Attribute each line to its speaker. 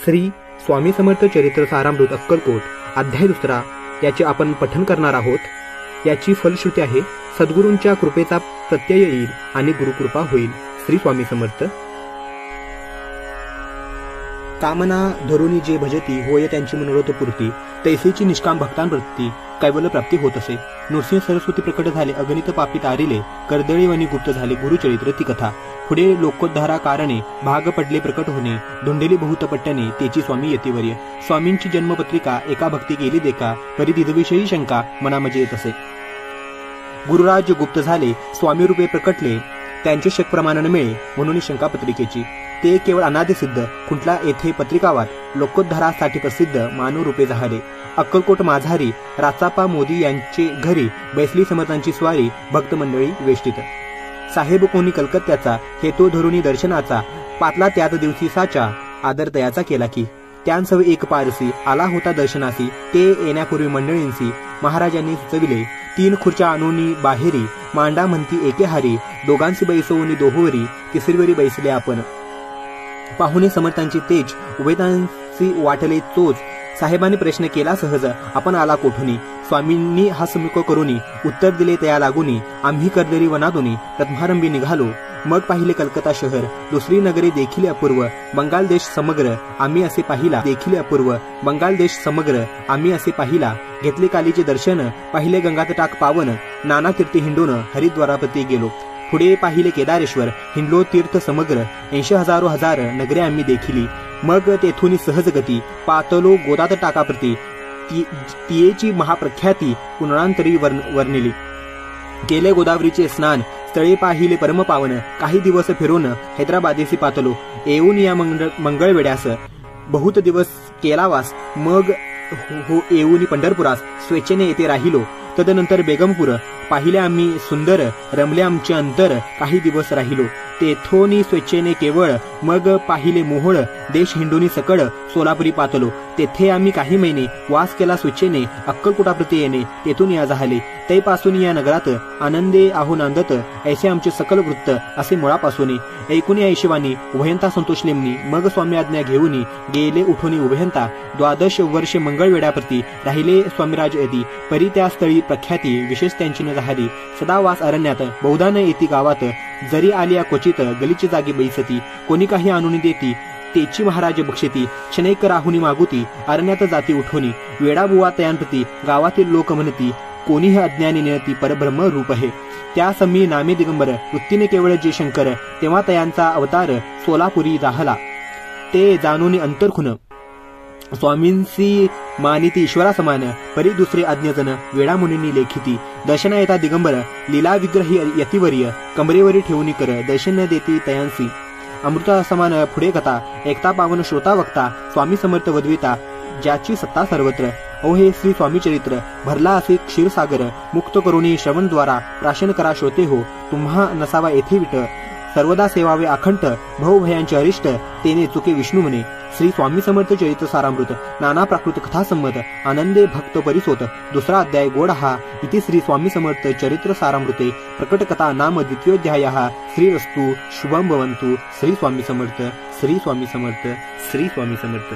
Speaker 1: श्री स्वामी समर्थ चरित्र सारामृत अक्कलकोट अध्याय 2 याचे आपण पठन करणार आहोत। याची फलश्रुती आहे, सद्गुरूंच्या कृपेचा प्रत्यय येईल आणि गुरुकृपा होईल। श्री स्वामी समर्थ। कामना धरुणी जे भजती होय त्यांची मनोरथ पूर्ती, तैसेची निष्काम भक्तांप्रती कैवल्य प्राप्ती होत असे। नृसिंह सरस्वती प्रकट झाले, अगणित पापी तारिले, कर्दळी वनी गुप्त झाले गुरुचरित्र ती कथा। पुढे लोकोद्धारा कारणे भाग पडले प्रकट होणे, धुंडेली बहुत पट्टणे तेची स्वामी यतिवर्य। स्वामींची जन्मपत्रिका एका भक्ती गेली देखा, परी तिदविषयी शंका मनामध्ये येत असे। गुरुराज गुप्त झाले, स्वामी रूपे प्रकटले, त्यांचे शक प्रमाणाने मिळे म्हणून शंका पत्रिकेची। ते केवळ अनादि सिद्ध कुंटला येथे पत्रिकावात लोकोद्धारासाठी प्रसिद्ध मानव रूपे झाले। अक्कलकोट माझारी राचापा मोदी यांचे घरी बैसली समर्थांची स्वारी, भक्त मंडळी वेष्टित। साहेब कोणी कलकत्त्याचा, हेतो धरुणी दर्शनाचा, पातला त्याच दिवशी साचा, आदर तयाचा केला की। त्यांसव एक पारसी आला होता दर्शनासी, ते येण्यापूर्वी मंडळींसी महाराजांनी सुचविले। 3 खुर्च्या आणूनी बाहेरी, मांडा म्हणती एके हारी, दोघांसी बैसवूनी दोहोवरी, तिसरीवरी बैसले आपण। पाहुणे समर्थांची तेज, उभयतांसी वाटले चोच, साहेबांनी प्रश्न केला सहज, आपण आला कोठुनी। स्वामींनी हसमुख करुनी उत्तर दिले तया लागुनी, आम्ही कर्दळी वनातुनी प्रथमारंभी निघालो। मग पाहिले कलकत्ता शहर, दुसरी नगरे देखील अपूर्व, बंगाल देश समग्र आम्ही असे पाहिला, देखील अपूर्व बंगाल देश समग्र आम्ही असे पाहिला। घेतले कालीचे दर्शन, पाहिले गंगात टाक पावन, नाना तीर्थी हिंडून हरिद्वारापती गेलो। पुढे पाहिले केदारेश्वर, हिंडलो तीर्थ समग्र, 80,000 हजार नगरे आम्ही देखिली। मग तेथून सहज गती, पातलो गोदात टाकाप्रती, तियेची महाप्रख्याती पुनरांतरी वर्णिली। केले गोदावरीचे स्नान, स्थळे पाहिले परम पावन, काही दिवस फिरून हैदराबादेसी पातलो। येऊन या मंगळवेड्यास बहुत दिवस केला वास, मग हो येऊन पंढरपुरास स्वेच्छेने येथे राहिलो। तदनंतर बेगमपूर पाहिले आम्ही सुंदर, रमले आमचे अंतर, काही दिवस राहिलो। तेथोनी स्वेच्छेने केवळ, मग पाहिले मोहोळ देश हिंडोनी सकळ, सोलापुरी पातलो। तेथे आम्ही काही महिने वास केला स्वेच्छेने, अक्कलकोटाप्रती येणे तेथून या झाले। तैपासून या नगरात आनंदे आहो नांदत, ऐसे आमचे सकल वृत्त असे मुळापासून। ऐकून या ऐशिवानी उभयंता संतोषलेमनी, मग स्वामी आज्ञा घेऊनी गेले उठोनी उभयंता। 12 वर्षे मंगळवेड्याप्रती राहिले स्वामीराज यती, परी त्या स्थळी प्रख्याती विशेष त्यांची न झाली। सदा वास अरण्यात, बहुधा न येती गावात, जरी आलिया क्वचित गलीची जागी बैसती। कोणी काही आणून देती, तेची महाराज बक्षती, क्षणैक राहुनी मागुती, अरण्यात जाती उठोनी। वेडाबुवा तयांप्रती गावातील लोक म्हणती, कोणीही अज्ञानी नियती परब्रह्म रूप आहे। त्या समी नामे दिगंबर, वृत्तीने केवळ जे शंकर, तेव्हा तयांचा अवतार सोलापुरी जाहला। ते जाणून अंतरखुन स्वामींसी मानिती ईश्वरा समान, परी दुसरे आज्ञजन वेळामुनींनी लेखिती। दर्शना येता दिगंबर, लीला विग्रही यतिवर्य, कमरेवरी ठेवून कर, दर्शन देती तयांसी। अमृता समान पुढे कथा, ऐकता पावन श्रोता वक्ता, स्वामी समर्थ वदविता, ज्याची सत्ता सर्वत्र। हे श्री स्वामी चरित्र भरला असे क्षीरसागर, मुक्त करुणी श्रवणद्वारा, प्राशन करा श्रोते हो, तुम्हा नसावा येथे विट। सर्वदा सेवावे अखंड, भवभयांचे अरिष्ट, तेने चुके विष्णू म्हणे। श्री स्वामी समर्थ चरित्र सारामृत, नाना प्राकृत कथा संमत, आनंदे भक्त परिसोत। 2रा अध्याय गोड हा, इति श्री स्वामी समर्थ चरित्र सारामृते प्रकट कथा नाम 2य श्रीरस्तु शुभम भवन्तु। श्री स्वामी समर्थ, श्री स्वामी समर्थ, श्री स्वामी समर्थ।